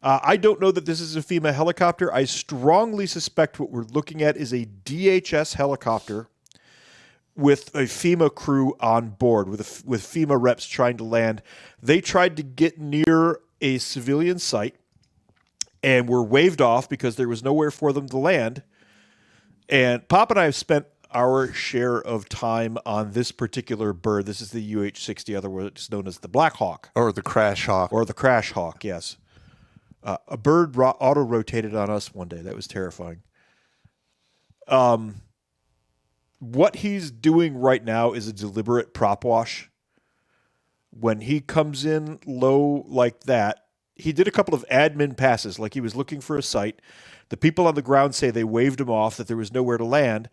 I don't know that this is a FEMA helicopter. I strongly suspect what we're looking at is a DHS helicopter with a FEMA crew on board, with FEMA reps trying to land. They tried to get near a civilian site and were waved off because there was nowhere for them to land. And Pop and I have spent our share of time on this particular bird. This is the UH-60, otherwise known as the Black Hawk. Or the Crash Hawk. Or the Crash Hawk, yes. A bird auto-rotated on us one day. That was terrifying. What he's doing right now is a deliberate prop wash. When he comes in low like that, he did a couple of admin passes, like he was looking for a site. The people on the ground say they waved him off, that there was nowhere to land.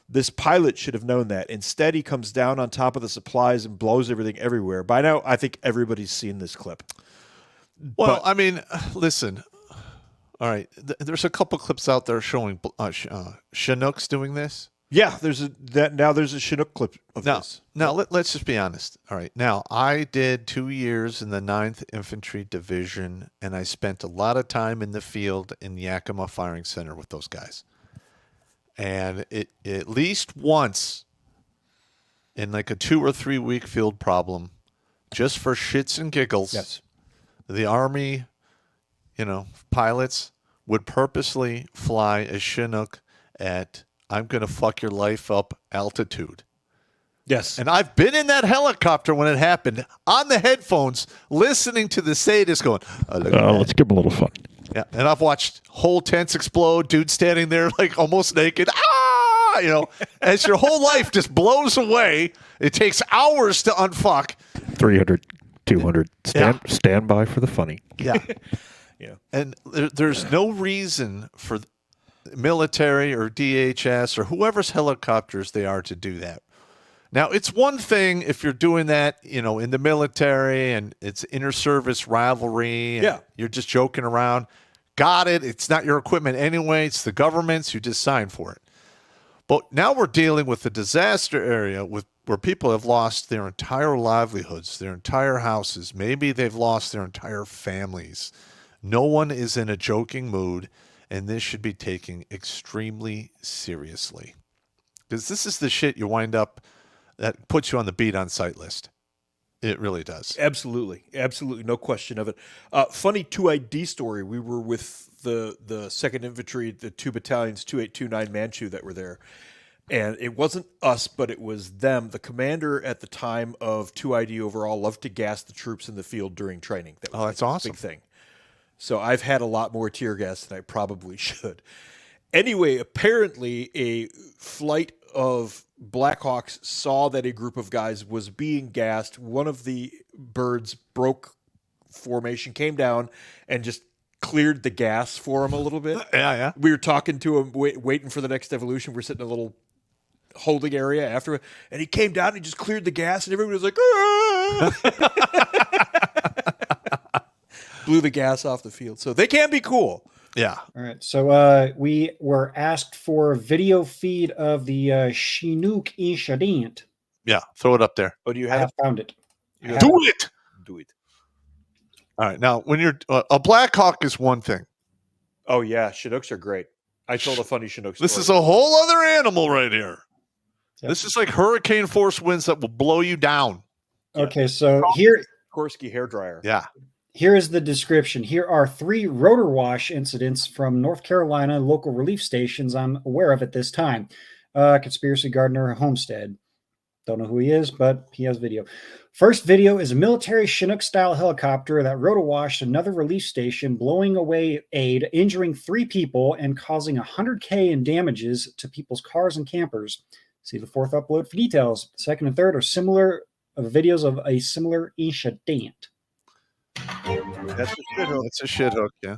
This pilot should have known that. Instead, he comes down on top of the supplies and blows everything everywhere. By now, I think everybody's seen this clip. Well, I mean, listen. All right, there's a couple clips out there showing Chinooks doing this. Yeah, there's a Chinook clip of this. Now let's just be honest. All right, now I did 2 years in the 9th Infantry Division, and I spent a lot of time in the field in Yakima Firing Center with those guys. And at least once in like a 2 or 3 week field problem, just for shits and giggles, yes, the Army, pilots would purposely fly a Chinook at I'm going to fuck your life up altitude. Yes. And I've been in that helicopter when it happened on the headphones, listening to the sadist going, let's give him a little fun. Yeah. And I've watched whole tents explode, dude standing there like almost naked. As your whole life just blows away. It takes hours to unfuck. 300, 200. Stand by for the funny. Yeah. Yeah. And there's no reason for military or DHS or whoever's helicopters they are to do that. Now, it's one thing if you're doing that, in the military and it's inter-service rivalry and you're just joking around. Got it. It's not your equipment anyway. It's the government's. You just signed for it. But now we're dealing with a disaster area where people have lost their entire livelihoods, their entire houses. Maybe they've lost their entire families. No one is in a joking mood, and this should be taken extremely seriously. Because this is the shit you wind up that puts you on the beat on sight list. It really does. Absolutely. Absolutely. No question of it. Funny 2ID story. We were with the 2nd Infantry, the 2 battalions, 2829 Manchu that were there. And it wasn't us, but it was them. The commander at the time of 2ID overall loved to gas the troops in the field during training. That was that's awesome. Big thing. So I've had a lot more tear gas than I probably should. Anyway, apparently a flight of Blackhawks saw that a group of guys was being gassed. One of the birds broke formation, came down, and just cleared the gas for him a little bit. Yeah. We were talking to him, waiting for the next evolution. We're sitting in a little holding area after, and he came down and he just cleared the gas, and everybody was like, blew the gas off the field. So they can be cool. Yeah. All right. So we were asked for a video feed of the Chinook incident. Yeah. Throw it up there. Oh, do you I have have found it. Do it. Do it. All right. Now, when you're a Black Hawk is one thing. Oh, yeah. Chinooks are great. I told a funny Chinook story. This is a whole other animal right here. Yep. This is like hurricane force winds that will blow you down. Okay. So here, Korsky hairdryer. Yeah. Here is the description. Here are 3 rotor wash incidents from North Carolina local relief stations I'm aware of at this time. Conspiracy Gardener Homestead. Don't know who he is, but he has video. First video is a military Chinook-style helicopter that rotor washed another relief station, blowing away aid, injuring 3 people, and causing $100K in damages to people's cars and campers. See the 4th upload for details. 2nd and 3rd are similar videos of a similar incident. That's a shit hook. That's a shit hook, yeah.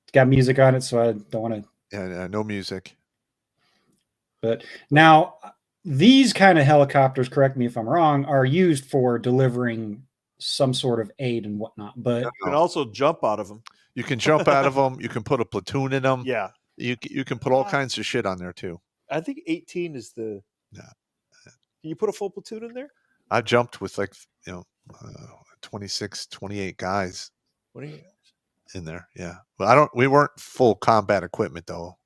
It's got music on it, so I don't want to. Yeah, no music. But now, these kind of helicopters, correct me if I'm wrong, are used for delivering some sort of aid and whatnot. But you can also jump out of them. You can jump out of them. You can put a platoon in them. Yeah. You can put all kinds of shit on there, too. I think 18 is the... Yeah. Can you put a full platoon in there? I jumped with 26, 28 guys. What do you? in there. Yeah. But we weren't full combat equipment though.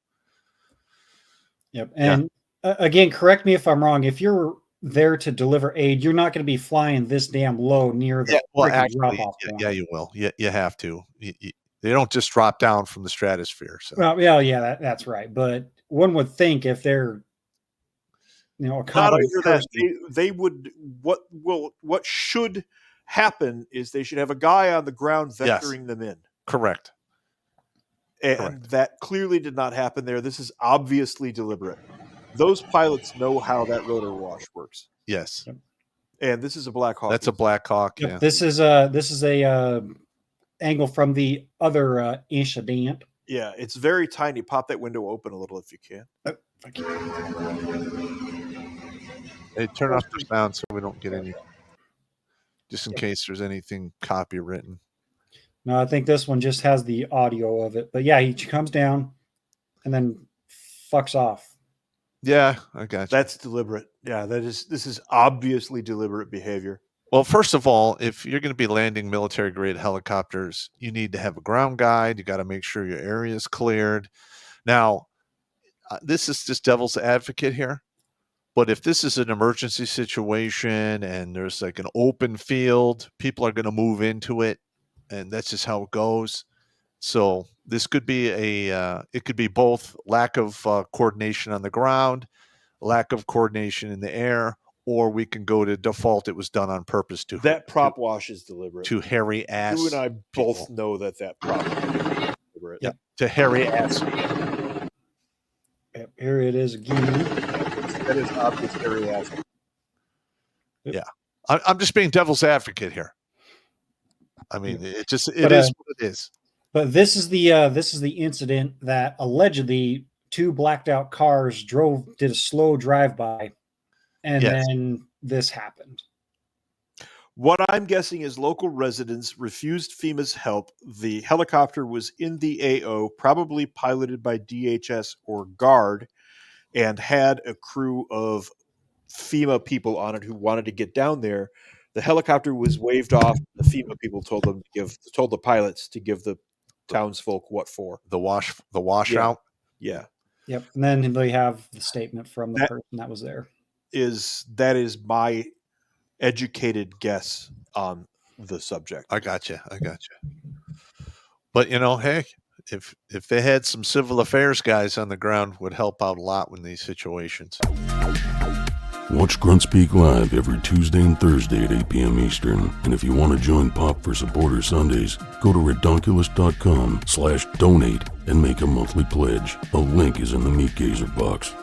Yep. And again, correct me if I'm wrong. If you're there to deliver aid, you're not going to be flying this damn low near the drop-off point. Yeah, you will. You have to. They don't just drop down from the stratosphere. So. Well, yeah, that's right. But one would think if they're, a not over that, they would. What should happen is they should have a guy on the ground vectoring them in. Correct. And that clearly did not happen there. This is obviously deliberate. Those pilots know how that rotor wash works. Yes. Yep. And this is a Black Hawk. That's a Black Hawk. Yep. Yeah. This is a angle from the other incident. Yeah, it's very tiny. Pop that window open a little if you can. Hey, turn off the sound so we don't get any. Just in case there's anything copywritten. No, I think this one just has the audio of it. But yeah, he comes down and then fucks off. Yeah, I got you. That's deliberate. Yeah, this is obviously deliberate behavior. Well, first of all, if you're going to be landing military-grade helicopters, you need to have a ground guide. You got to make sure your area is cleared. Now, this is just devil's advocate here. But if this is an emergency situation and there's like an open field, people are going to move into it. And that's just how it goes. So this could be it could be both lack of coordination on the ground, lack of coordination in the air, or we can go to default. It was done on purpose to that prop wash is deliberate. To hairy ass. You and I both know that prop wash is deliberate. Yeah, to hairy ass. Yep, here it is again. That is obvious hairy ass. Yeah, I'm just being devil's advocate here. I mean, it is what it is. But this is the incident that allegedly two blacked out cars did a slow drive-by, and then this happened. What I'm guessing is local residents refused FEMA's help. The helicopter was in the AO, probably piloted by DHS or Guard, and had a crew of FEMA people on it who wanted to get down there. The helicopter was waved off. The FEMA people told the pilots to give the townsfolk what for. The washout. Yeah. Yep. And then they have the statement from the person that was there. That is my educated guess on the subject. I got you. But hey, if they had some civil affairs guys on the ground, would help out a lot in these situations. Watch Grunt Speak live every Tuesday and Thursday at 8 p.m. Eastern. And if you want to join Pop for Supporter Sundays, go to redonkulous.com/donate and make a monthly pledge. A link is in the Meat Gazer box.